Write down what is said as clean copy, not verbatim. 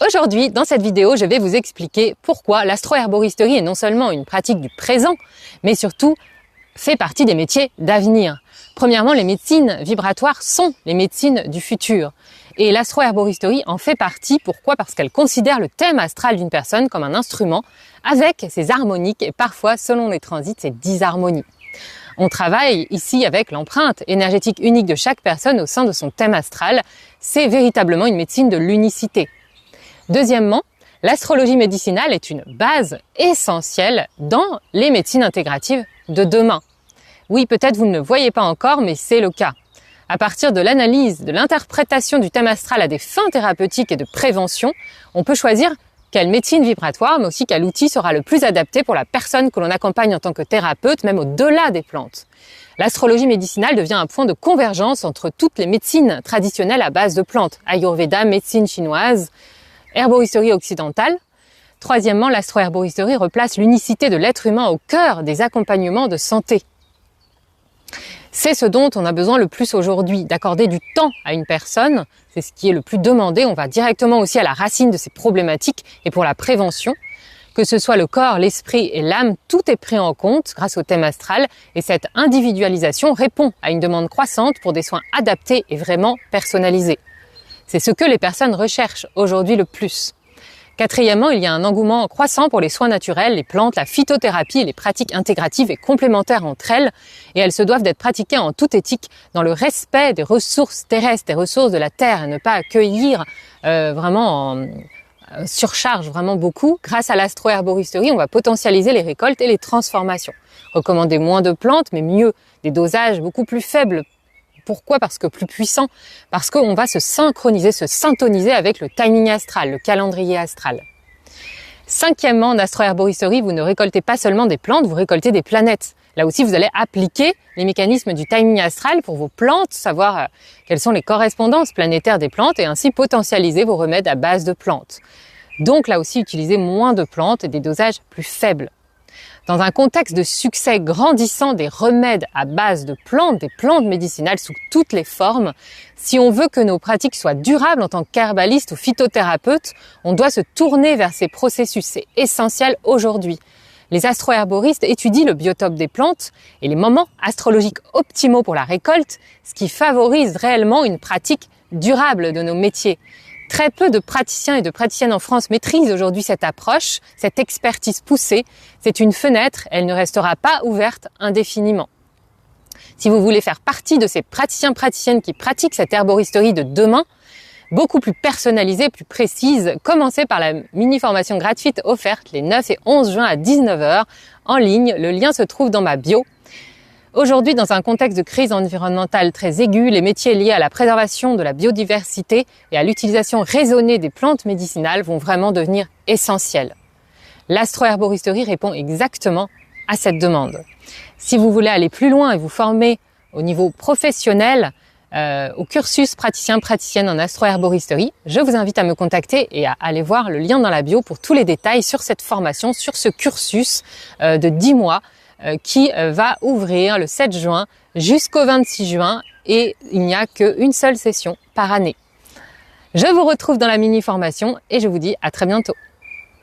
Aujourd'hui, dans cette vidéo, je vais vous expliquer pourquoi l'astro-herboristerie est non seulement une pratique du présent, mais surtout fait partie des métiers d'avenir. Premièrement, les médecines vibratoires sont les médecines du futur. Et l'astro-herboristerie en fait partie. Pourquoi? Parce qu'elle considère le thème astral d'une personne comme un instrument avec ses harmoniques et parfois, selon les transits, ses disharmonies. On travaille ici avec l'empreinte énergétique unique de chaque personne au sein de son thème astral. C'est véritablement une médecine de l'unicité. Deuxièmement, l'astrologie médicinale est une base essentielle dans les médecines intégratives de demain. Oui, peut-être vous ne le voyez pas encore, mais c'est le cas. À partir de l'analyse, de l'interprétation du thème astral à des fins thérapeutiques et de prévention, on peut choisir quelle médecine vibratoire, mais aussi quel outil sera le plus adapté pour la personne que l'on accompagne en tant que thérapeute, même au-delà des plantes. L'astrologie médicinale devient un point de convergence entre toutes les médecines traditionnelles à base de plantes, Ayurveda, médecine chinoise, herboristerie occidentale. Troisièmement, l'astro-herboristerie replace l'unicité de l'être humain au cœur des accompagnements de santé. C'est ce dont on a besoin le plus aujourd'hui, d'accorder du temps à une personne. C'est ce qui est le plus demandé. On va directement aussi à la racine de ces problématiques et pour la prévention. Que ce soit le corps, l'esprit et l'âme, tout est pris en compte grâce au thème astral. Et cette individualisation répond à une demande croissante pour des soins adaptés et vraiment personnalisés. C'est ce que les personnes recherchent aujourd'hui le plus. Quatrièmement, il y a un engouement croissant pour les soins naturels, les plantes, la phytothérapie et les pratiques intégratives et complémentaires entre elles. Et elles se doivent d'être pratiquées en toute éthique, dans le respect des ressources terrestres, des ressources de la terre, et ne pas accueillir vraiment en surcharge vraiment beaucoup. Grâce à l'astro-herboristerie, on va potentialiser les récoltes et les transformations. Recommander moins de plantes, mais mieux, des dosages beaucoup plus faibles. Pourquoi? Parce que plus puissant, parce qu'on va se synchroniser, se syntoniser avec le timing astral, le calendrier astral. Cinquièmement, en astro-herboristerie, vous ne récoltez pas seulement des plantes, vous récoltez des planètes. Là aussi, vous allez appliquer les mécanismes du timing astral pour vos plantes, savoir quelles sont les correspondances planétaires des plantes et ainsi potentialiser vos remèdes à base de plantes. Donc là aussi, utilisez moins de plantes et des dosages plus faibles. Dans un contexte de succès grandissant des remèdes à base de plantes, des plantes médicinales sous toutes les formes, si on veut que nos pratiques soient durables en tant qu'herbaliste ou phytothérapeute, on doit se tourner vers ces processus. C'est essentiel aujourd'hui. Les astro-herboristes étudient le biotope des plantes et les moments astrologiques optimaux pour la récolte, ce qui favorise réellement une pratique durable de nos métiers. Très peu de praticiens et de praticiennes en France maîtrisent aujourd'hui cette approche, cette expertise poussée. C'est une fenêtre, elle ne restera pas ouverte indéfiniment. Si vous voulez faire partie de ces praticiens-praticiennes qui pratiquent cette herboristerie de demain, beaucoup plus personnalisée, plus précise, commencez par la mini-formation gratuite offerte les 9 et 11 juin à 19h en ligne. Le lien se trouve dans ma bio. Aujourd'hui, dans un contexte de crise environnementale très aiguë, les métiers liés à la préservation de la biodiversité et à l'utilisation raisonnée des plantes médicinales vont vraiment devenir essentiels. L'astro-herboristerie répond exactement à cette demande. Si vous voulez aller plus loin et vous former au niveau professionnel, au cursus praticien-praticienne en astro-herboristerie, je vous invite à me contacter et à aller voir le lien dans la bio pour tous les détails sur cette formation, sur ce cursus de 10 mois qui va ouvrir le 7 juin jusqu'au 26 juin et il n'y a qu'une seule session par année. Je vous retrouve dans la mini-formation et je vous dis à très bientôt.